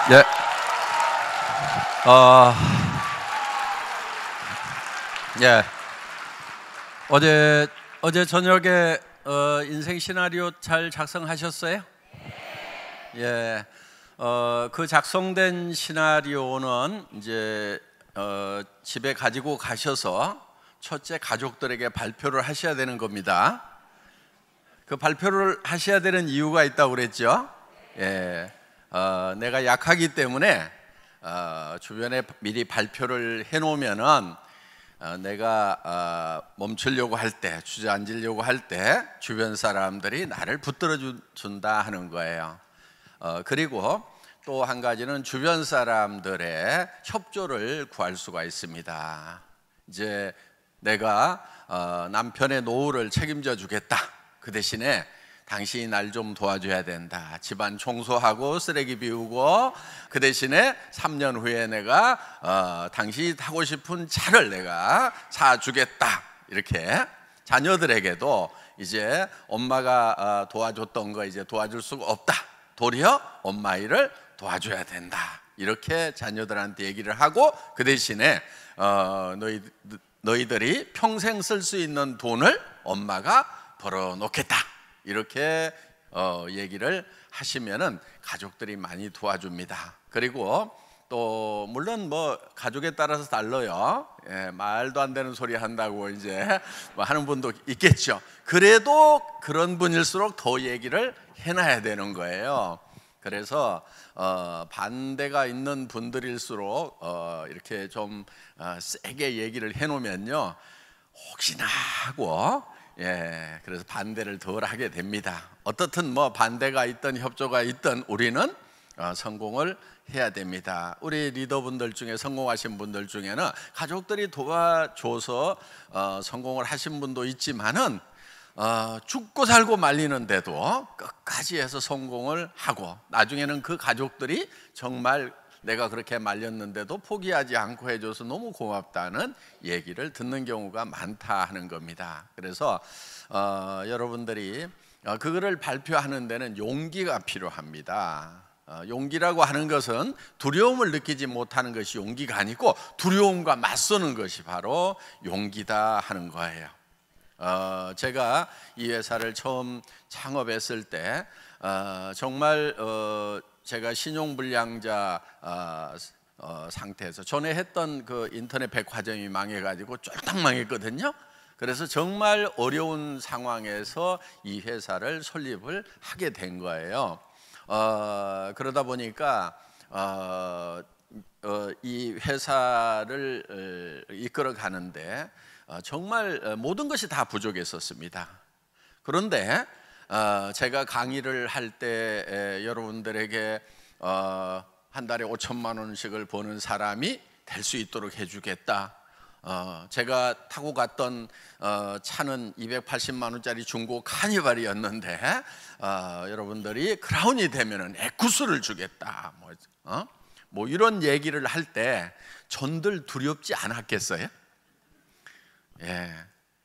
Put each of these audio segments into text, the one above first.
예. 예. 어제 저녁에 인생 시나리오 잘 작성하셨어요? 예. 그 작성된 시나리오는 이제 집에 가지고 가셔서 첫째 가족들에게 발표를 하셔야 되는 겁니다. 그 발표를 하셔야 되는 이유가 있다고 그랬죠? 예. 내가 약하기 때문에 주변에 미리 발표를 해놓으면은 내가 멈추려고 할 때, 주저앉으려고 할 때 주변 사람들이 나를 붙들어 준다 하는 거예요. 그리고 또 한 가지는 주변 사람들의 협조를 구할 수가 있습니다. 이제 내가 남편의 노후를 책임져 주겠다. 그 대신에 당신이 날 좀 도와줘야 된다. 집안 청소하고 쓰레기 비우고, 그 대신에 3년 후에 내가 당신이 타고 싶은 차를 내가 사주겠다. 이렇게 자녀들에게도 이제 엄마가 도와줬던 거 이제 도와줄 수가 없다. 도리어 엄마 일을 도와줘야 된다. 이렇게 자녀들한테 얘기를 하고, 그 대신에 너희들이 평생 쓸 수 있는 돈을 엄마가 벌어놓겠다. 이렇게 얘기를 하시면은 가족들이 많이 도와줍니다. 그리고 또 물론 뭐 가족에 따라서 달라요. 예, 말도 안 되는 소리 한다고 이제 뭐 하는 분도 있겠죠. 그래도 그런 분일수록 더 얘기를 해놔야 되는 거예요. 그래서 반대가 있는 분들일수록 이렇게 좀 세게 얘기를 해놓으면요, 혹시나 하고, 예, 그래서 반대를 덜 하게 됩니다. 어떻든 뭐 반대가 있든 협조가 있든 우리는 성공을 해야 됩니다. 우리 리더분들 중에 성공하신 분들 중에는 가족들이 도와줘서 성공을 하신 분도 있지만은 죽고 살고 말리는데도 끝까지 해서 성공을 하고, 나중에는 그 가족들이 정말 내가 그렇게 말렸는데도 포기하지 않고 해줘서 너무 고맙다는 얘기를 듣는 경우가 많다 하는 겁니다. 그래서 여러분들이 그거를 발표하는 데는 용기가 필요합니다. 용기라고 하는 것은 두려움을 느끼지 못하는 것이 용기가 아니고 두려움과 맞서는 것이 바로 용기다 하는 거예요. 제가 이 회사를 처음 창업했을 때 정말 제가 신용불량자 상태에서 전에 했던 그 인터넷 백화점이 망해가지고 쫄딱 망했거든요. 그래서 정말 어려운 상황에서 이 회사를 설립을 하게 된 거예요. 그러다 보니까 이 회사를 이끌어 가는데 정말 모든 것이 다 부족했었습니다. 그런데 제가 강의를 할 때 여러분들에게 한 달에 5천만 원씩을 버는 사람이 될 수 있도록 해주겠다. 제가 타고 갔던 차는 280만 원짜리 중고 카니발이었는데 여러분들이 크라운이 되면은 에쿠스를 주겠다. 뭐 이런 얘기를 할 때 전들 두렵지 않았겠어요? 예,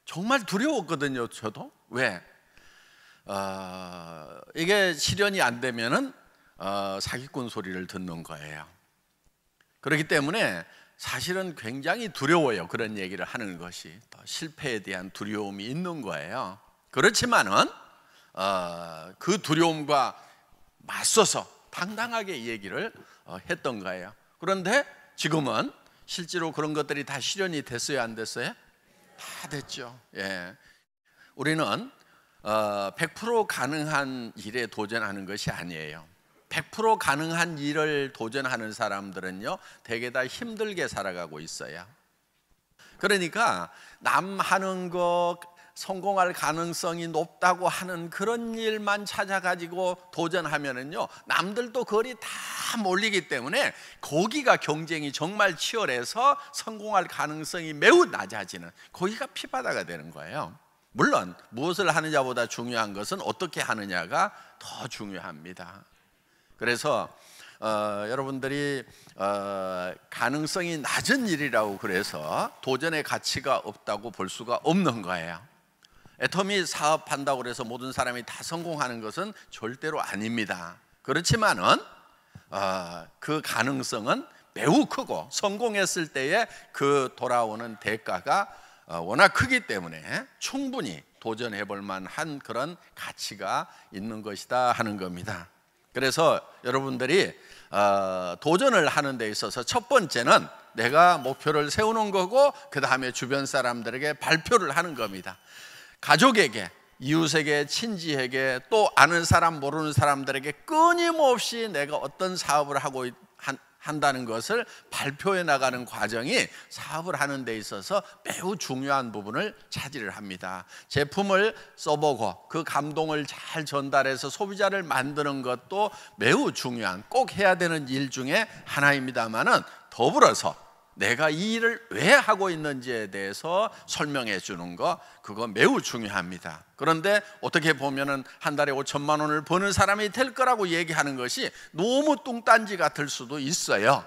정말 두려웠거든요. 저도. 왜? 이게 실현이 안 되면은 사기꾼 소리를 듣는 거예요. 그렇기 때문에 사실은 굉장히 두려워요. 그런 얘기를 하는 것이. 또 실패에 대한 두려움이 있는 거예요. 그렇지만은 그 두려움과 맞서서 당당하게 얘기를 했던 거예요. 그런데 지금은 실제로 그런 것들이 다 실현이 됐어요, 안 됐어요? 다 됐죠. 예. 우리는 100% 가능한 일에 도전하는 것이 아니에요. 100% 가능한 일을 도전하는 사람들은요, 되게 다 힘들게 살아가고 있어요. 그러니까 남 하는 거 성공할 가능성이 높다고 하는 그런 일만 찾아가지고 도전하면은요, 남들도 거리 다 몰리기 때문에 거기가 경쟁이 정말 치열해서 성공할 가능성이 매우 낮아지는, 거기가 피바다가 되는 거예요. 물론 무엇을 하느냐보다 중요한 것은 어떻게 하느냐가 더 중요합니다. 그래서 여러분들이 가능성이 낮은 일이라고 그래서 도전의 가치가 없다고 볼 수가 없는 거예요. 애터미 사업한다고 해서 모든 사람이 다 성공하는 것은 절대로 아닙니다. 그렇지만은 그 가능성은 매우 크고 성공했을 때에 그 돌아오는 대가가 워낙 크기 때문에 충분히 도전해 볼 만한 그런 가치가 있는 것이다 하는 겁니다. 그래서 여러분들이 도전을 하는 데 있어서 첫 번째는 내가 목표를 세우는 거고, 그 다음에 주변 사람들에게 발표를 하는 겁니다. 가족에게, 이웃에게, 친지에게, 또 아는 사람 모르는 사람들에게 끊임없이 내가 어떤 사업을 하고 한다는 것을 발표해 나가는 과정이 사업을 하는 데 있어서 매우 중요한 부분을 차지를 합니다. 제품을 써보고 그 감동을 잘 전달해서 소비자를 만드는 것도 매우 중요한, 꼭 해야 되는 일 중에 하나입니다만은, 더불어서 내가 이 일을 왜 하고 있는지에 대해서 설명해 주는 거, 그거 매우 중요합니다. 그런데 어떻게 보면은 한 달에 5천만 원을 버는 사람이 될 거라고 얘기하는 것이 너무 뚱딴지 같을 수도 있어요.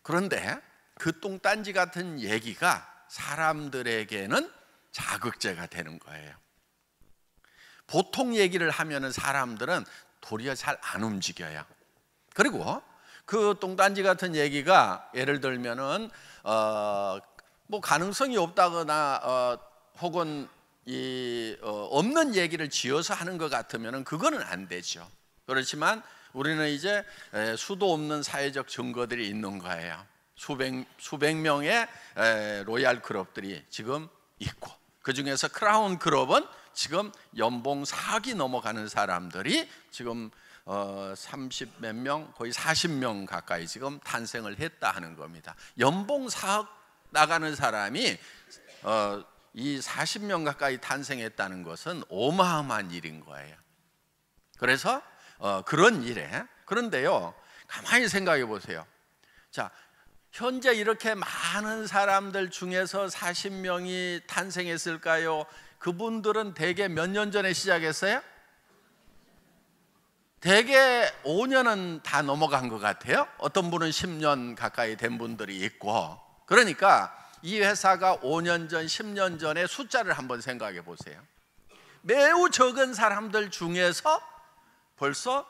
그런데 그 뚱딴지 같은 얘기가 사람들에게는 자극제가 되는 거예요. 보통 얘기를 하면은 사람들은 도리어 잘 안 움직여요. 그리고 그 뚱딴지 같은 얘기가 예를 들면은 뭐 가능성이 없다거나 혹은 없는 얘기를 지어서 하는 것 같으면은 그거는 안 되죠. 그렇지만 우리는 이제 수도 없는 사회적 증거들이 있는 거예요. 수백 명의 로얄 클럽들이 지금 있고, 그 중에서 크라운 클럽은 지금 연봉 4억이 넘어가는 사람들이 지금 30 몇 명, 거의 40명 가까이 지금 탄생을 했다 하는 겁니다. 연봉 4억 나가는 사람이 이 40명 가까이 탄생했다는 것은 어마어마한 일인 거예요. 그래서 그런 일에, 그런데요, 가만히 생각해 보세요. 자, 현재 이렇게 많은 사람들 중에서 40명이 탄생했을까요? 그분들은 대개 몇 년 전에 시작했어요? 대개 5년은 다 넘어간 것 같아요. 어떤 분은 10년 가까이 된 분들이 있고. 그러니까 이 회사가 5년 전, 10년 전의 숫자를 한번 생각해 보세요. 매우 적은 사람들 중에서 벌써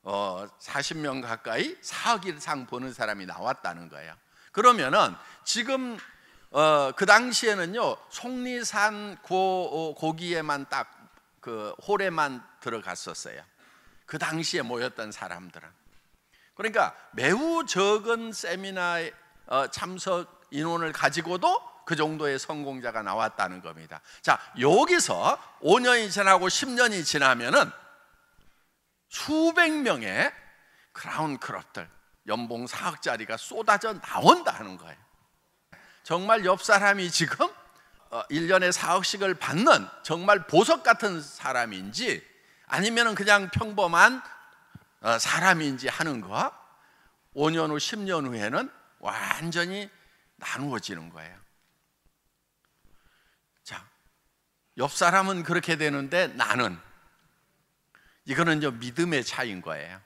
40명 가까이 4억 이상 버는 사람이 나왔다는 거예요. 그러면은 지금 그 당시에는요, 속리산 고기에만 딱 그 홀에만 들어갔었어요. 그 당시에 모였던 사람들은. 그러니까 매우 적은 세미나에 참석 인원을 가지고도 그 정도의 성공자가 나왔다는 겁니다. 자, 여기서 5년이 지나고 10년이 지나면은 수백 명의 크라운 클럽들, 연봉 4억짜리가 쏟아져 나온다 하는 거예요. 정말 옆 사람이 지금 1년에 4억씩을 받는 정말 보석 같은 사람인지 아니면 그냥 평범한 사람인지 하는 거, 5년 후 10년 후에는 완전히 나누어지는 거예요. 자, 옆 사람은 그렇게 되는데 나는, 이거는 이제 믿음의 차이인 거예요.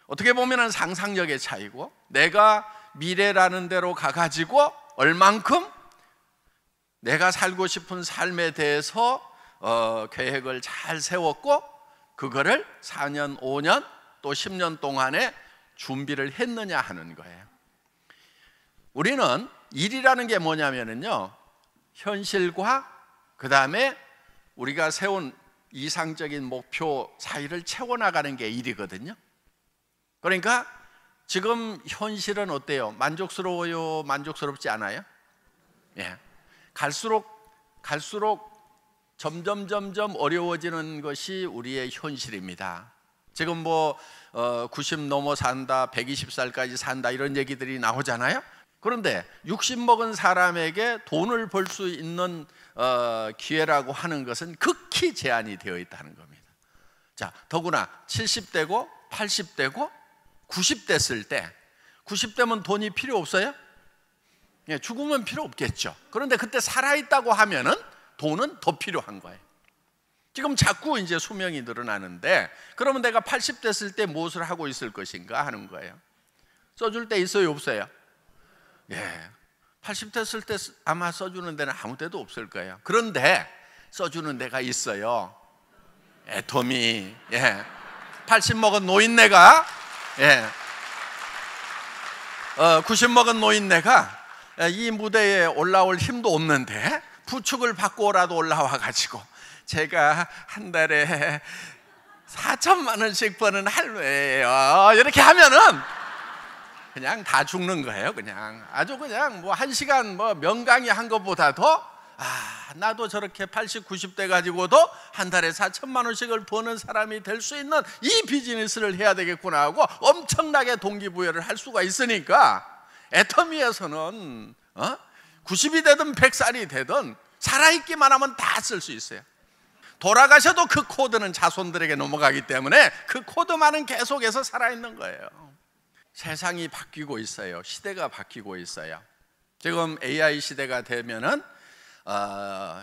어떻게 보면 상상력의 차이고, 내가 미래라는 대로 가가지고 얼만큼 내가 살고 싶은 삶에 대해서 계획을 잘 세웠고, 그거를 4년, 5년, 또 10년 동안에 준비를 했느냐 하는 거예요. 우리는 일이라는 게 뭐냐면요, 현실과 그 다음에 우리가 세운 이상적인 목표 사이를 채워나가는 게 일이거든요. 그러니까 지금 현실은 어때요? 만족스러워요? 만족스럽지 않아요? 갈수록 점점 어려워지는 것이 우리의 현실입니다. 지금 뭐 90 넘어 산다, 120살까지 산다, 이런 얘기들이 나오잖아요. 그런데 60 먹은 사람에게 돈을 벌 수 있는 기회라고 하는 것은 극히 제한이 되어 있다는 겁니다. 자, 더구나 70대고 80대고 90대였을 때, 90대면 돈이 필요 없어요? 죽으면 필요 없겠죠. 그런데 그때 살아있다고 하면은 돈은 더 필요한 거예요. 지금 자꾸 이제 수명이 늘어나는데, 그러면 내가 80 됐을 때 무엇을 하고 있을 것인가 하는 거예요. 써줄 때 있어요, 없어요? 80 됐을 때 아마 써주는 데는 아무 데도 없을 거예요. 그런데 써주는 데가 있어요. 애터미. 80 먹은 노인네가 90 먹은 노인네가 이 무대에 올라올 힘도 없는데 부축을 받고라도 올라와 가지고 제가 한 달에 4천만 원씩 버는 할매예요 이렇게 하면은 그냥 다 죽는 거예요. 그냥 아주 그냥 뭐 1시간 뭐 명강의 한 것보다도 나도 저렇게 80, 90대 가지고도 한 달에 4천만 원씩을 버는 사람이 될 수 있는 이 비즈니스를 해야 되겠구나 하고 엄청나게 동기부여를 할 수가 있으니까 애터미에서는 90이 되든 100살이 되든 살아있기만 하면 다 쓸 수 있어요. 돌아가셔도 그 코드는 자손들에게 넘어가기 때문에 그 코드만은 계속해서 살아있는 거예요. 세상이 바뀌고 있어요. 시대가 바뀌고 있어요. 지금 AI 시대가 되면은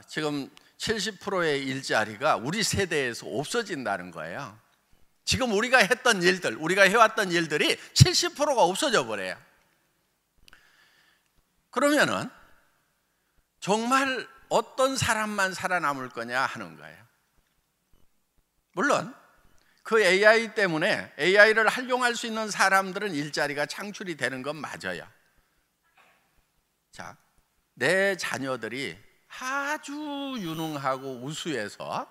지금 70%의 일자리가 우리 세대에서 없어진다는 거예요. 지금 우리가 했던 일들, 우리가 해왔던 일들이 70%가 없어져 버려요. 그러면은 정말 어떤 사람만 살아남을 거냐 하는 거예요. 물론 그 AI 때문에 AI를 활용할 수 있는 사람들은 일자리가 창출이 되는 건 맞아요. 자, 내 자녀들이 아주 유능하고 우수해서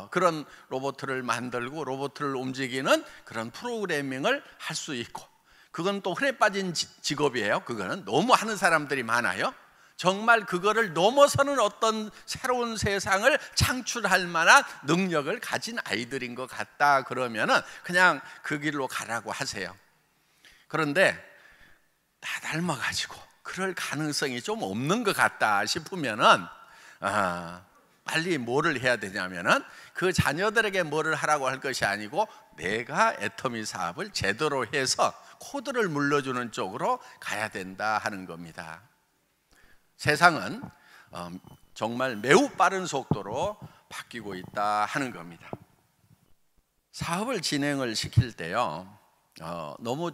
그런 로봇을 만들고 로봇을 움직이는 그런 프로그래밍을 할 수 있고, 그건 또 흔해 빠진 직업이에요. 그거는 너무 하는 사람들이 많아요. 정말 그거를 넘어서는 어떤 새로운 세상을 창출할 만한 능력을 가진 아이들인 것 같다 그러면은 그냥 그 길로 가라고 하세요. 그런데 다 닮아가지고 그럴 가능성이 좀 없는 것 같다 싶으면은 빨리 뭐를 해야 되냐면은 그 자녀들에게 뭐를 하라고 할 것이 아니고 내가 애터미 사업을 제대로 해서 코드를 물려주는 쪽으로 가야 된다 하는 겁니다. 세상은 정말 매우 빠른 속도로 바뀌고 있다 하는 겁니다. 사업을 진행을 시킬 때요, 너무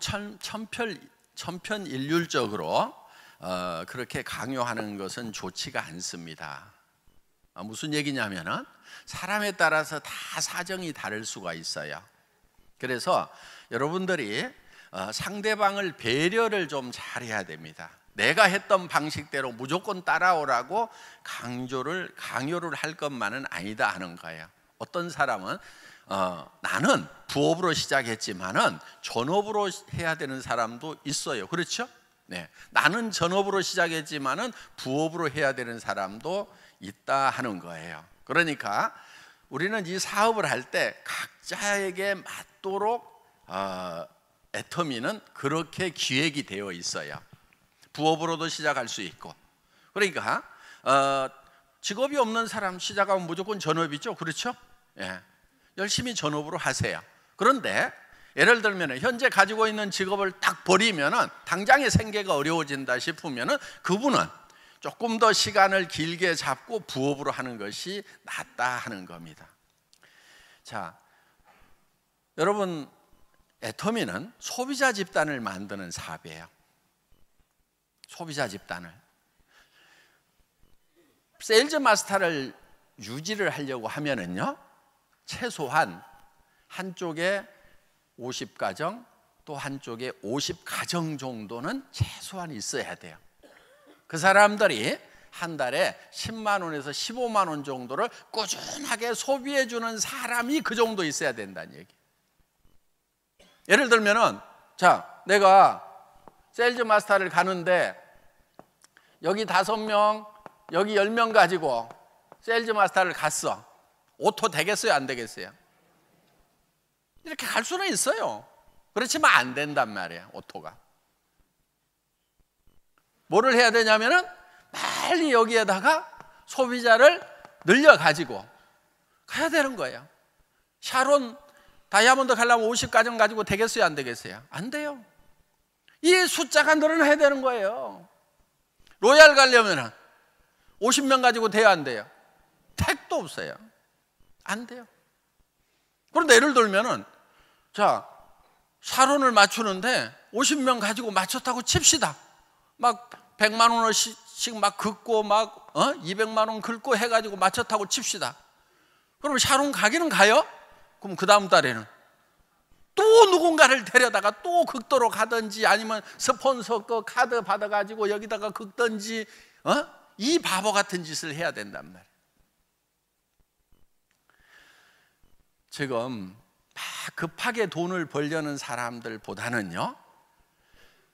천편일률적으로 그렇게 강요하는 것은 좋지가 않습니다. 무슨 얘기냐면은 사람에 따라서 다 사정이 다를 수가 있어요. 그래서 여러분들이 상대방을 배려를 좀 잘해야 됩니다. 내가 했던 방식대로 무조건 따라오라고 강요를 할 것만은 아니다 하는 거예요. 어떤 사람은 나는 부업으로 시작했지만은 전업으로 해야 되는 사람도 있어요. 그렇죠? 네, 나는 전업으로 시작했지만은 부업으로 해야 되는 사람도 있다 하는 거예요. 그러니까 우리는 이 사업을 할 때 각자에게 맞도록 애터미는 그렇게 기획이 되어 있어요. 부업으로도 시작할 수 있고. 그러니까 직업이 없는 사람 시작하면 무조건 전업이죠. 그렇죠? 예. 열심히 전업으로 하세요. 그런데 예를 들면 현재 가지고 있는 직업을 딱 버리면은 당장의 생계가 어려워진다 싶으면은 그분은 조금 더 시간을 길게 잡고 부업으로 하는 것이 낫다 하는 겁니다. 자, 여러분, 애터미는 소비자 집단을 만드는 사업이에요. 소비자 집단을. 세일즈 마스터를 유지를 하려고 하면은요, 최소한 한쪽에 50가정, 또 한쪽에 50가정 정도는 최소한 있어야 돼요. 그 사람들이 한 달에 10만 원에서 15만 원 정도를 꾸준하게 소비해 주는 사람이 그 정도 있어야 된다는 얘기. 예를 들면은, 자, 내가 세일즈 마스터를 가는데 여기 5명, 여기 10명 가지고 세일즈 마스터를 갔어. 오토 되겠어요, 안 되겠어요? 이렇게 갈 수는 있어요. 그렇지만 안 된단 말이에요, 오토가. 뭐를 해야 되냐면은 빨리 여기에다가 소비자를 늘려가지고 가야 되는 거예요. 샤론 다이아몬드 가려면 50가정 가지고 되겠어요, 안 되겠어요? 안 돼요. 이 숫자가 늘어나야 되는 거예요. 로얄 가려면은 50명 가지고 돼야 안 돼요? 택도 없어요. 안 돼요. 그런데 예를 들면은, 자, 샤론을 맞추는데 50명 가지고 맞췄다고 칩시다. 막 100만 원씩 막 긁고 막 200만 원 긁고 해가지고 맞췄다고 칩시다. 그럼 샤론 가기는 가요? 그럼 그 다음 달에는 또 누군가를 데려다가 또 극도로 가든지 아니면 스폰서 거 카드 받아가지고 여기다가 긁든지 이 바보 같은 짓을 해야 된단 말이에요. 지금 막 급하게 돈을 벌려는 사람들보다는요,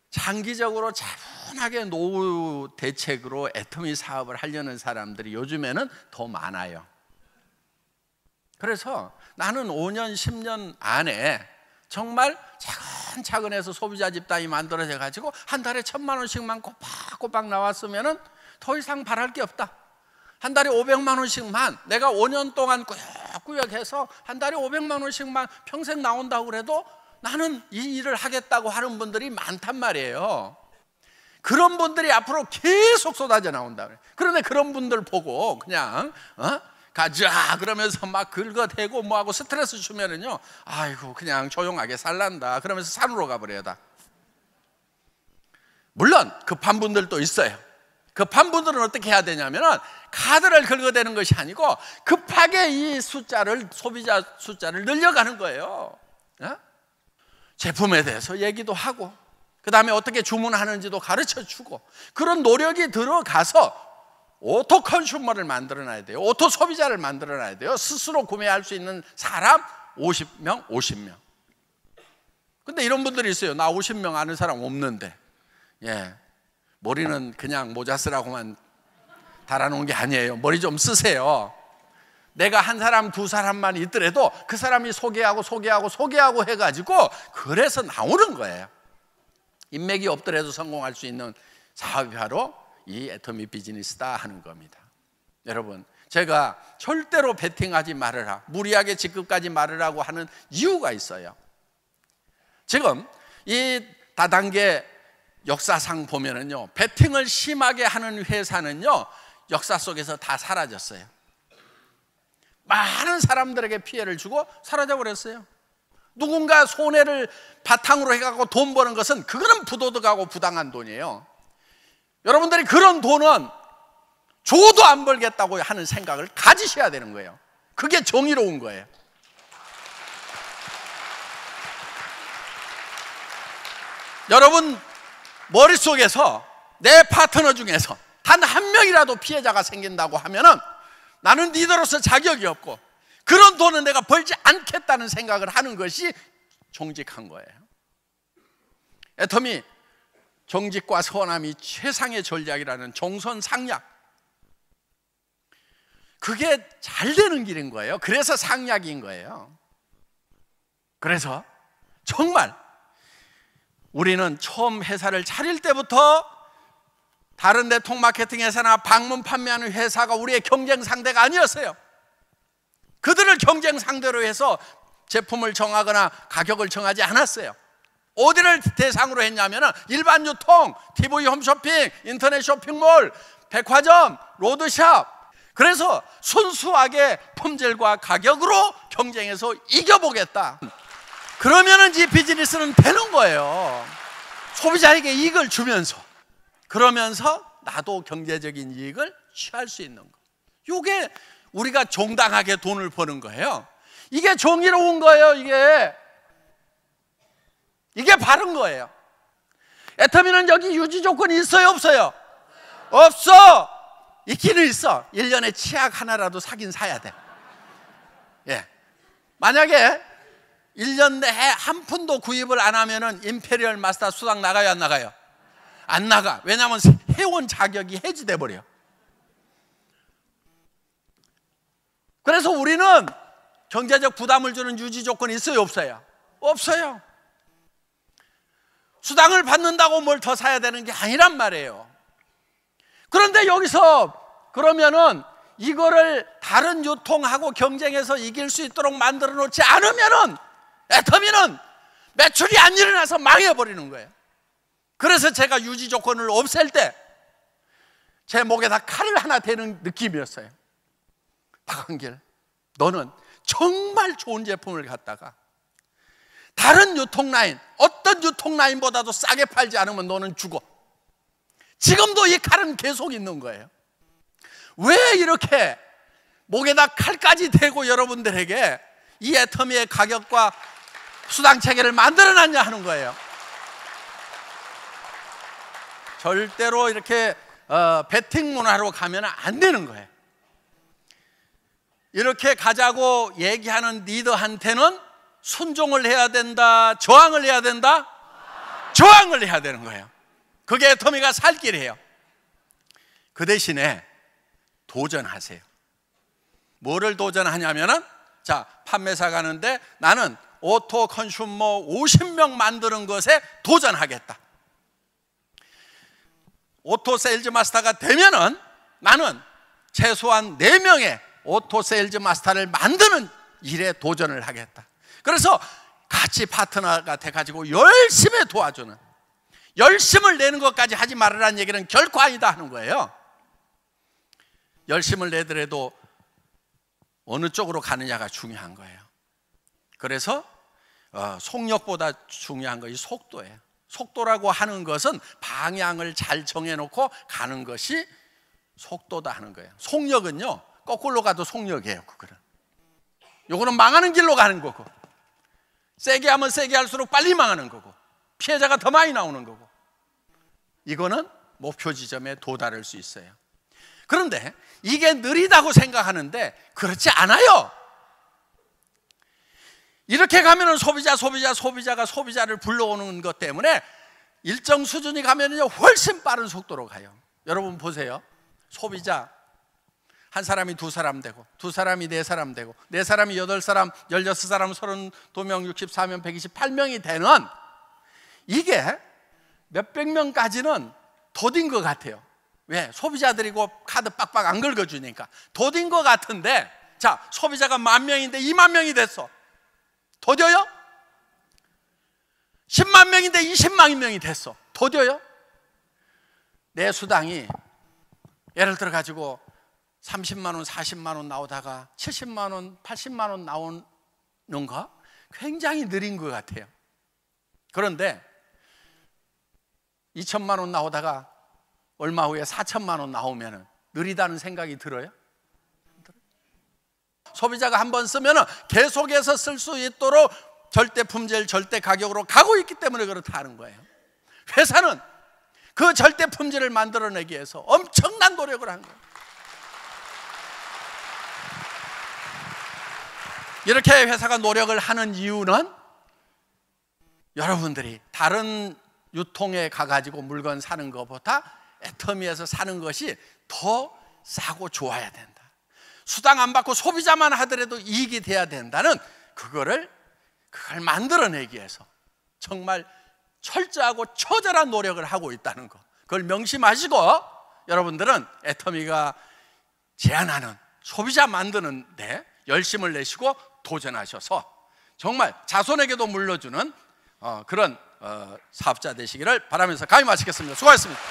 장기적으로 차분하게 노후 대책으로 애터미 사업을 하려는 사람들이 요즘에는 더 많아요. 그래서 나는 5년, 10년 안에 정말 차근차근 해서 소비자 집단이 만들어져 가지고 한 달에 1,000만 원씩만 꼬박꼬박 나왔으면은 더 이상 바랄 게 없다. 한 달에 500만 원씩만 내가 5년 동안 꾸역꾸역 해서 한 달에 500만 원씩만 평생 나온다고 그래도 나는 이 일을 하겠다고 하는 분들이 많단 말이에요. 그런 분들이 앞으로 계속 쏟아져 나온다. 그런데 그런 분들 보고 그냥 가자 그러면서 막 긁어대고 뭐하고 스트레스 주면은요, 아이고 그냥 조용하게 살란다 그러면서 산으로 가버려요. 다. 물론 급한 분들도 있어요. 급한 분들은 어떻게 해야 되냐면은 카드를 긁어대는 것이 아니고 급하게 이 숫자를, 소비자 숫자를 늘려가는 거예요. 제품에 대해서 얘기도 하고 그 다음에 어떻게 주문하는지도 가르쳐주고 그런 노력이 들어가서 오토 컨슈머를 만들어놔야 돼요. 오토 소비자를 만들어놔야 돼요. 스스로 구매할 수 있는 사람 50명. 근데 이런 분들이 있어요. 나 50명 아는 사람 없는데, 머리는 그냥 모자 쓰라고만 달아놓은 게 아니에요. 머리 좀 쓰세요. 내가 한 사람, 두 사람만 있더라도 그 사람이 소개하고 해가지고 그래서 나오는 거예요. 인맥이 없더라도 성공할 수 있는 사업이 바로 이 애터미 비즈니스다 하는 겁니다. 여러분, 제가 절대로 베팅하지 말으라, 무리하게 직급까지 말으라고 하는 이유가 있어요. 지금 이 다단계 역사상 보면은요, 베팅을 심하게 하는 회사는요, 역사 속에서 다 사라졌어요. 많은 사람들에게 피해를 주고 사라져버렸어요. 누군가 손해를 바탕으로 해갖고 돈 버는 것은 그거는 부도덕하고 부당한 돈이에요. 여러분들이 그런 돈은 줘도 안 벌겠다고 하는 생각을 가지셔야 되는 거예요. 그게 정의로운 거예요. 여러분 머릿속에서 내 파트너 중에서 단 한 명이라도 피해자가 생긴다고 하면은 나는 리더로서 자격이 없고 그런 돈은 내가 벌지 않겠다는 생각을 하는 것이 정직한 거예요. 애터미 정직과 선함이 최상의 전략이라는 정선상약, 그게 잘 되는 길인 거예요. 그래서 상약인 거예요. 그래서 정말 우리는 처음 회사를 차릴 때부터 다른 네트워크 마케팅 회사나 방문 판매하는 회사가 우리의 경쟁 상대가 아니었어요. 그들을 경쟁 상대로 해서 제품을 정하거나 가격을 정하지 않았어요. 어디를 대상으로 했냐면 일반 유통, TV 홈쇼핑, 인터넷 쇼핑몰, 백화점, 로드샵. 그래서 순수하게 품질과 가격으로 경쟁해서 이겨보겠다. 그러면은 이 비즈니스는 되는 거예요. 소비자에게 이익을 주면서, 그러면서 나도 경제적인 이익을 취할 수 있는 거. 이게 우리가 정당하게 돈을 버는 거예요. 이게 정의로운 거예요. 이게 바른 거예요. 애터미는 여기 유지 조건이 있어요, 없어요? 없어. 있기는 있어. 1년에 치약 하나라도 사긴 사야 돼. 만약에 1년 내에 한 푼도 구입을 안 하면은 임페리얼 마스터 수당 나가요, 안 나가요? 안 나가. 왜냐하면 회원 자격이 해지돼 버려. 그래서 우리는 경제적 부담을 주는 유지 조건이 있어요, 없어요? 없어요. 수당을 받는다고 뭘 더 사야 되는 게 아니란 말이에요. 그런데 여기서 그러면은 이거를 다른 유통하고 경쟁해서 이길 수 있도록 만들어 놓지 않으면은 애터미는 매출이 안 일어나서 망해버리는 거예요. 그래서 제가 유지 조건을 없앨 때 제 목에다 칼을 하나 대는 느낌이었어요. 박한길, 너는 정말 좋은 제품을 갖다가 다른 유통 라인, 어떤 유통 라인보다도 싸게 팔지 않으면 너는 죽어. 지금도 이 칼은 계속 있는 거예요. 왜 이렇게 목에다 칼까지 대고 여러분들에게 이 애터미의 가격과 수당 체계를 만들어놨냐 하는 거예요. 절대로 이렇게 베팅 문화로 가면 안 되는 거예요. 이렇게 가자고 얘기하는 리더한테는 순종을 해야 된다, 저항을 해야 된다? 저항을 해야 되는 거예요. 그게 애터미가 살 길이에요. 그 대신에 도전하세요. 뭐를 도전하냐면은, 자, 판매사 가는데 나는 오토 컨슈머 50명 만드는 것에 도전하겠다. 오토 세일즈 마스터가 되면은 나는 최소한 4명의 오토 세일즈 마스터를 만드는 일에 도전을 하겠다. 그래서 같이 파트너가 돼가지고 열심히 도와주는, 열심을 내는 것까지 하지 말으라는 얘기는 결코 아니다 하는 거예요. 열심을 내더라도 어느 쪽으로 가느냐가 중요한 거예요. 그래서 속력보다 중요한 것이 속도예요. 속도라고 하는 것은 방향을 잘 정해놓고 가는 것이 속도다 하는 거예요. 속력은요, 거꾸로 가도 속력이에요. 요거는 망하는 길로 가는 거고, 세게 하면 세게 할수록 빨리 망하는 거고, 피해자가 더 많이 나오는 거고, 이거는 목표 지점에 도달할 수 있어요. 그런데 이게 느리다고 생각하는데 그렇지 않아요. 이렇게 가면은 소비자가 소비자를 불러오는 것 때문에 일정 수준이 가면은요 훨씬 빠른 속도로 가요. 여러분 보세요. 소비자 한 사람이 2사람 되고, 2사람이 4사람 되고, 4사람이 8사람, 16사람, 32명, 64명, 128명이 되는, 이게 몇백 명까지는 더딘 것 같아요. 왜? 소비자들이고 카드 빡빡 안 긁어주니까 더딘 것 같은데, 자, 소비자가 10,000명인데 20,000명이 됐어. 더뎌요? 10만 명인데 20만 명이 됐어. 더뎌요? 내 수당이 예를 들어 가지고 30만 원, 40만 원 나오다가 70만 원, 80만 원 나오는 거 굉장히 느린 것 같아요. 그런데 2천만 원 나오다가 얼마 후에 4천만 원 나오면 느리다는 생각이 들어요? 소비자가 한번 쓰면 계속해서 쓸 수 있도록 절대 품질, 절대 가격으로 가고 있기 때문에 그렇다는 거예요. 회사는 그 절대 품질을 만들어내기 위해서 엄청난 노력을 한 거예요. 이렇게 회사가 노력을 하는 이유는 여러분들이 다른 유통에 가가지고 물건 사는 것보다 애터미에서 사는 것이 더 싸고 좋아야 된다. 수당 안 받고 소비자만 하더라도 이익이 돼야 된다는 그걸 만들어내기 위해서 정말 철저하고 처절한 노력을 하고 있다는 것, 그걸 명심하시고 여러분들은 애터미가 제안하는 소비자 만드는 데 열심을 내시고 도전하셔서 정말 자손에게도 물려주는 그런 사업자 되시기를 바라면서 강의 마치겠습니다. 수고하셨습니다.